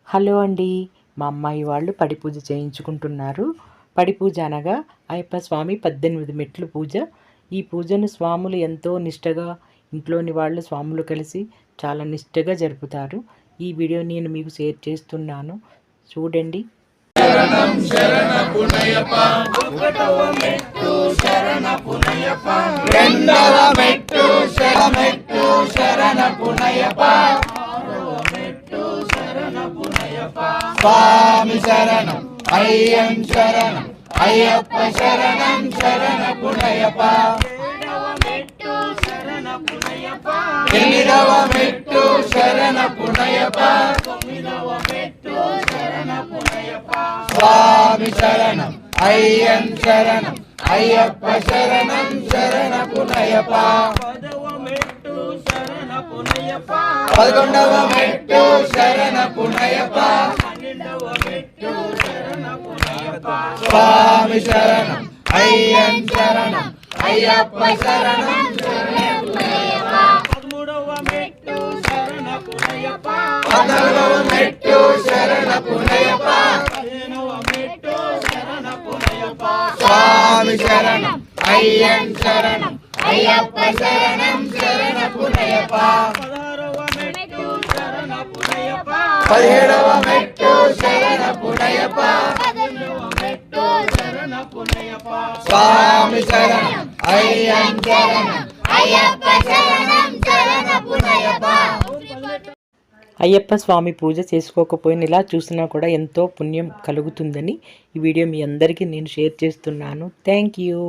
Hello అండి. మా అమ్మాయి వాళ్ళు పడి పూజ చేయించుకుంటున్నారు. పడి పూజ అనగా అయ్యప్ప స్వామి 18 మెట్లు పూజ. ఈ పూజను స్వాములు ఎంతో నిష్టగా, ఇంట్లోని వాళ్ళు స్వాములు కలిసి చాలా నిష్టగా జరుపుతారు. ఈ వీడియో నేను మీకు షేర్ చేస్తున్నాను, చూడండి. శరణం శరణపునయప ఒకటవ మెట్టు శరణపునయప రెండవ మెట్టు శరణపునయప ఆరవ మెట్టు శరణపునయప స్వామి శరణం అయ్యం శరణం అయ్యప్ప శరణం శరణపునయప ఏడవ మెట్టు శరణపునయప ఎనిమిదవ మెట్టు శరణపునయప తొమ్మిదవ మెట్టు శరణపునయప స్వామి శరణం అయ్యం శరణం అయ్యప్ప శరణం శరణపునయప పదవ మెట్టు శరణపునయప పదకొండవ మెట్టు శరణపునయప పన్నెండవ మెట్టు శరణపునయప స్వామి శరణం అయ్యం శరణం అయ్యప్ప శరణం శరణపునయప పదమూడవ మెట్టు శరణపునయప పద్నాలుగవ మెట్టు శరణపునయప స్వామి శరణం అయ్యం శరణం అయ్యప్ప శరణం శరణపునయప పదహారవ మెట్టు శరణపునయప పదిహేడవ మెట్టు శరణపునయప పద్దెనిమిదవ మెట్టు శరణపునయప స్వామి శరణం అయ్యం శరణం అయ్యప్ప శరణం శరణపునయప. అయ్యప్ప స్వామి పూజ చేసుకోకపోయినా ఇలా చూసినా కూడా ఎంతో పుణ్యం కలుగుతుందని ఈ వీడియో మీ అందరికీ నేను షేర్ చేస్తున్నాను. Thank you.